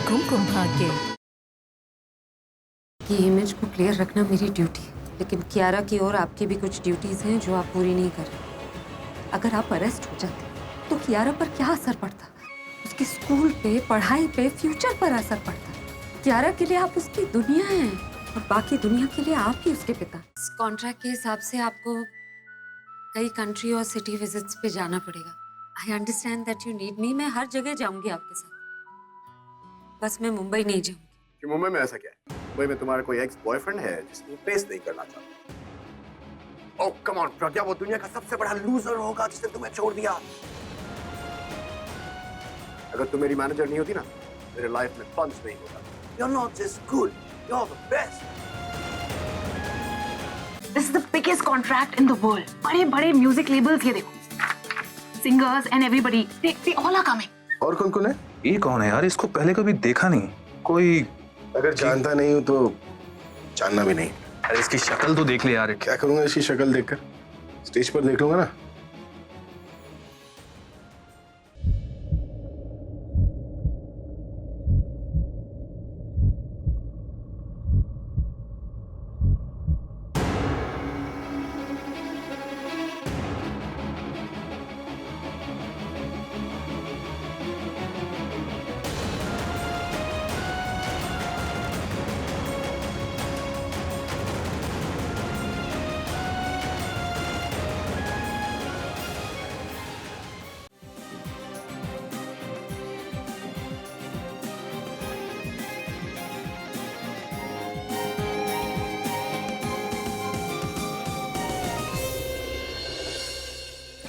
कुमकुम भाग्य। ये इमेज को क्लियर रखना मेरी ड्यूटी है, लेकिन कियारा की ओर आपकी भी कुछ ड्यूटीज हैं जो आप पूरी नहीं कर रहे। अगर आप अरेस्ट हो जाते तो कियारा पर क्या असर पड़ता? उसके स्कूल पे, पढ़ाई पे, फ्यूचर पर असर पड़ता। कियारा के लिए आप उसकी दुनिया हैं और बाकी दुनिया के लिए आप ही उसके पिता। इस कॉन्ट्रैक्ट के हिसाब से आपको कई कंट्री और सिटी विजिट्स पे जाना पड़ेगा। I understand that you need me. मैं हर जगह जाऊंगी आपके साथ, बस मैं मुंबई नहीं जाऊंगी। कि मुंबई में ऐसा क्या है? मुंबई में तुम्हारा कोई एक्स बॉयफ्रेंड है जिसको फेस नहीं करना चाहता? ओह कम ऑन प्रज्ञा, वो दुनिया का सबसे बड़ा लूजर होगा जिसने तुम्हें छोड़ दिया। अगर तुम मेरी मैनेजर नहीं होती ना, मेरे लाइफ में पंच नहीं होता। You're not just good, you're the best. This is the biggest contract in the world. बड़े-बड़े म्यूजिक लेबल्स, ये देखो, singers and everybody, they all are coming. और कौन-कौन है? ये कौन है यार? इसको पहले कभी देखा नहीं। कोई अगर जानता नहीं हूँ तो जानना भी नहीं। अरे इसकी शक्ल तो देख ले यार। क्या करूंगा इसकी शक्ल देखकर? स्टेज पर देख लूंगा ना।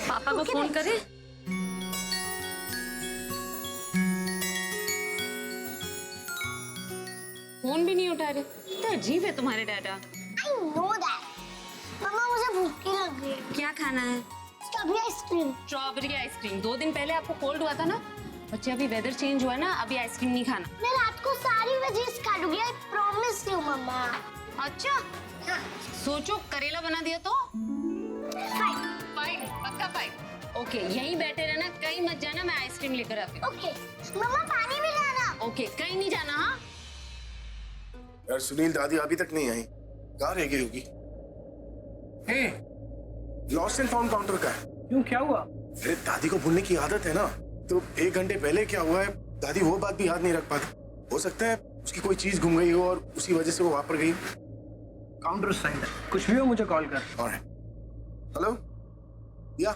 पापा को फोन करें? फोन भी नहीं उठा रहे। तो अजीब है तुम्हारे डाटा। I know that. मम्मा मुझे भूख लग गई है। क्या खाना है? Strawberry ice cream. Strawberry ice cream. 2 दिन पहले आपको कोल्ड हुआ था ना बच्चे, अभी वेदर चेंज हुआ है ना, अभी आइसक्रीम नहीं खाना। मैं रात को सारी वेजीज खा लूंगी, I promise you मम्मा। अच्छा हाँ। सोचो करेला बना दिया तो? फाइन। फाइन, पक्का फाइन। ओके यहीं बैठे रहना, कहीं मत जाना, मैं आइसक्रीम लेकर आती हूँ। ओके मम्मा पानी भी लाना। ओके कहीं नहीं जाना। हाँ यार सुनील, दादी अभी तक नहीं आई। कहाँ रह गई होगी? लॉस्ट एंड फाउंड काउंटर का है। क्यों, क्या हुआ? अरे दादी को भूलने की आदत है ना, तो 1 घंटे पहले क्या हुआ है दादी वो बात भी याद नहीं रख पाती। हो सकता है उसकी कोई चीज गुम गई हो और उसी वजह से वो वापस गई। काउंटर साइड है, कुछ भी हो मुझे कॉल कर। ऑलराइट। हेलो या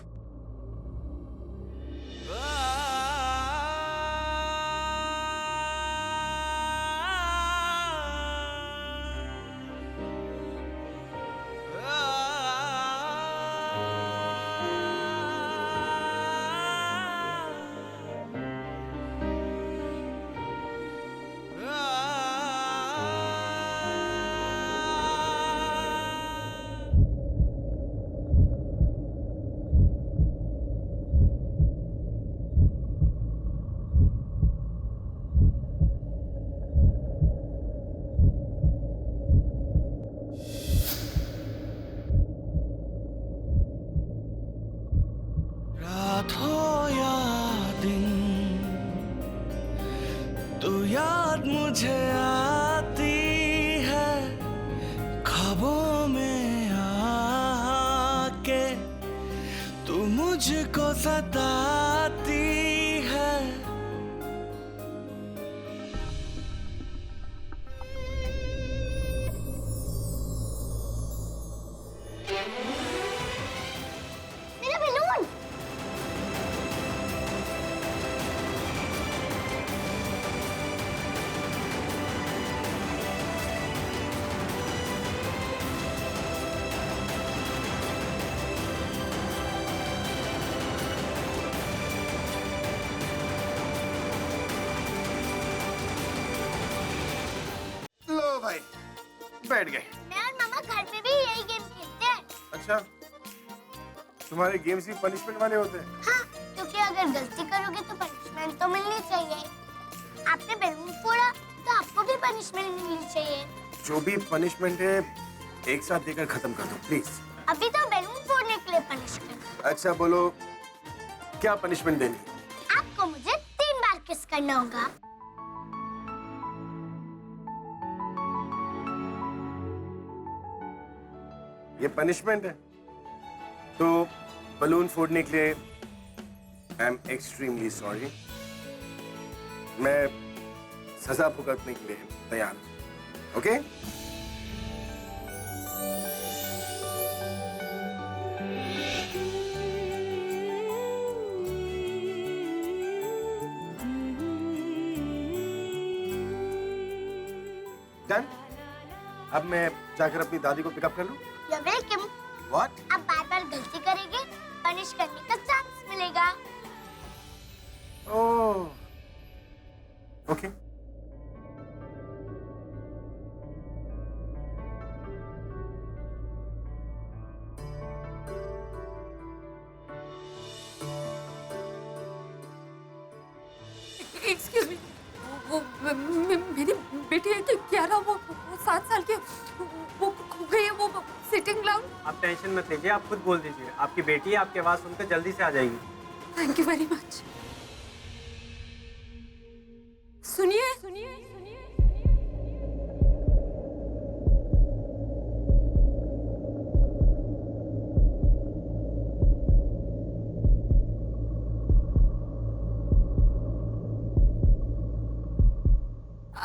रात हो या दिन, तू याद मुझे आती है, ख्वाबों में आके तू मुझको सताती है। मेरा बैलून। लो भाई बैठ गए। मैं और मामा घर पे भी यही गेम खेलते हैं। अच्छा तुम्हारे गेम्स भी पनिशमेंट वाले होते हैं? हाँ, क्योंकि अगर गलती करोगे तो पनिशमेंट तो मिलनी चाहिए। आपने बैलून फोड़ा तो आपको भी पनिशमेंट मिलनी चाहिए। जो भी पनिशमेंट है एक साथ देकर खत्म कर दो प्लीज। अभी तो बैलून फोड़ने के लिए पनिशमेंट। अच्छा बोलो क्या पनिशमेंट देनी? आपको मुझे 3 बार किस करना होगा। ये पनिशमेंट है। तो बलून फोड़ने के लिए आई एम एक्सट्रीमली सॉरी। मैं सजा भुगतने के लिए तैयार हूं। ओके? डन? अब मैं जाकर अपनी दादी को पिकअप कर लूं? You're welcome. What? अब बार बार गलती करेंगे, पनिश करने का चांस मिलेगा। ओह, ओके। एक्सक्यूज मी, वो मेरी बेटी है कि क्यारा, वो 7 साल की, वो खो गई है, वो सिटिंग ग्राउंड। आप टेंशन मत लीजिए, आप खुद बोल दीजिए। आपकी बेटी है, आपकी आवाज सुनकर जल्दी से आ जाएगी। Thank you very much. सुनिए सुनिए सुनिए।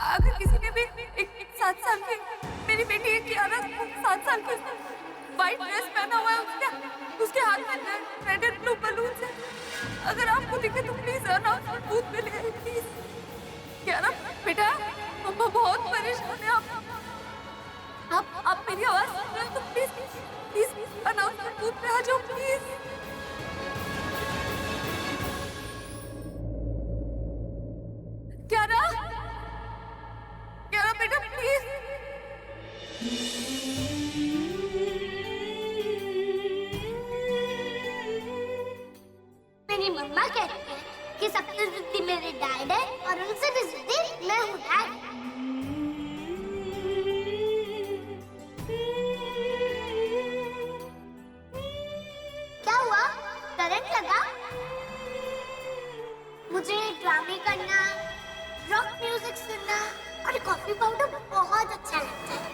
अगर किसी ने भी एक 7 साल की, मेरी बेटी है क्यारा, 7 साल की, व्हाइट ड्रेस पहना हुआ है, उसके हाथ में रेड एंड ब्लू बलून्स है, अगर आपको दिखे तो प्लीज अनाउंसमेंट बूथ में ले आइए प्लीज। क्यारा बेटा, मम्मा बहुत परेशान है। आप मेरी आवाज सुन रहे हो तो प्लीज प्लीज अनाउंसमेंट बूथ पे आ जाओ प्लीज। क्यारा, क्यारा बेटा प्लीज। मेरी मम्मा कहती है कि सबसे जिद्दी मेरे डैड है और उनसे भी जिद्दी मैं हूँ डैड। क्या हुआ? करंट लगा? मुझे ड्रामे करना, रॉक म्यूजिक सुनना और कॉफी पाउडर बहुत अच्छा लगता है।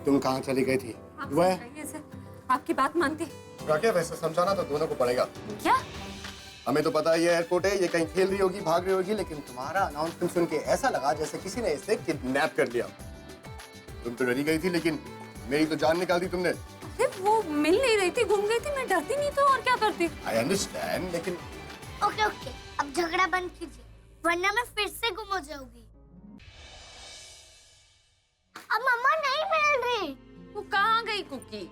तुम कहाँ चली गई थी? वह आपकी बात मानती। राकेश, वैसे समझाना तो दोनों को पड़ेगा। क्या? हमें तो पता है ये एयरपोर्ट है, ये कहीं खेल रही होगी, भाग रही होगी, लेकिन तुम्हारा अनाउंसमेंट सुन के ऐसा लगा जैसे किसी ने इसे किडनैप कर लिया। तुम तो डरी गई थी, लेकिन मेरी तो जान निकाल दी तुमने। अरे वो मिल नहीं रही थी, घूम गई थी, मैं डरती नहीं तो और क्या करती। आई अंडरस्टैंड, लेकिन ओके ओके, अब झगड़ा बंद कीजिए, वरना मैं फिर से गुम हो जाऊंगी। अब मम्मा नहीं मिल रही। वो कहाँ गई कुकी?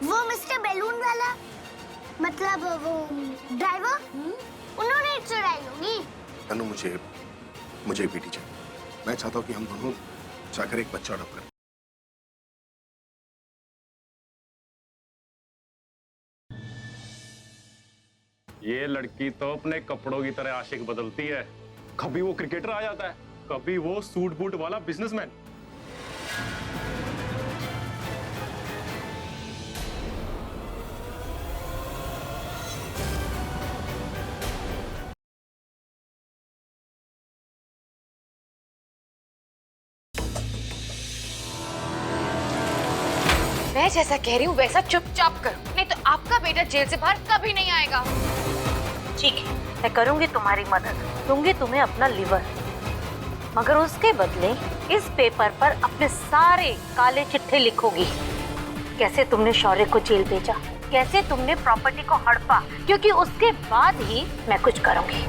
वो मिस्टर बैलून वाला, मतलब वो ड्राइवर, उन्होंने चुराई होगी। तनु, मुझे एक बेटी चाहिए। मैं चाहता हूँ कि हम दोनों जाकर एक बच्चा अडॉप्ट करें। ये लड़की तो अपने कपड़ों की तरह आशिक बदलती है। कभी वो क्रिकेटर आ जाता है, कभी वो सूट बूट वाला बिजनेसमैन। मैं जैसा कह रही हूँ वैसा चुपचाप करो, नहीं तो आपका बेटा जेल से बाहर कभी नहीं आएगा। ठीक है, मैं करूंगी तुम्हारी मदद, दूंगी तुम्हें अपना लिवर, मगर उसके बदले इस पेपर पर अपने सारे काले चिट्ठे लिखोगी। कैसे तुमने शौर्य को जेल भेजा, कैसे तुमने प्रॉपर्टी को हड़पा, क्योंकि उसके बाद ही मैं कुछ करूंगी।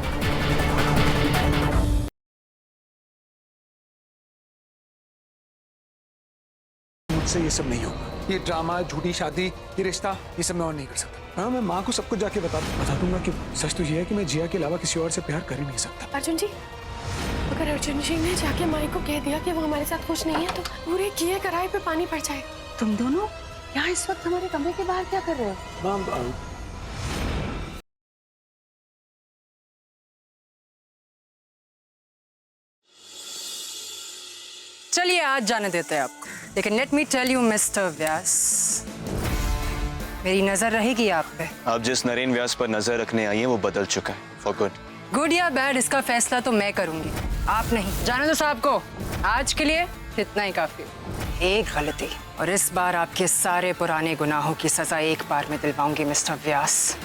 मुझसे ये सब नहीं होगा। ये ड्रामा, झूठी शादी, ये रिश्ता, ये सब मैं और नहीं कर सकता। हाँ, मैं माँ को सब कुछ जाके बता दूंगा कि सच तो ये है कि मैं जिया के अलावा किसी और से प्यार कर ही नहीं सकता। अर्जुन जी, अगर अर्जुन जी ने जाके माई को कह दिया कि वो हमारे साथ खुश नहीं है तो पूरे किए कराए पे पानी पड़ जाएगा। तुम दोनों यहाँ इस वक्त हमारे कमरे के बाहर क्या कर रहे हो? माँ, चलिए आज जाने देते हैं आपको, लेकिन let me tell you mister Vyas, मेरी नजर रहेगी आप पे। आप जिस नरेन व्यास पर नजर रखने आई हैं वो बदल चुका है फॉर गुड। गुड या बैड इसका फैसला तो मैं करूंगी, आप नहीं। जाने दो साहब को, आज के लिए इतना ही काफी। एक गलती और इस बार आपके सारे पुराने गुनाहों की सजा एक बार में दिलवाऊंगी मिस्टर व्यास।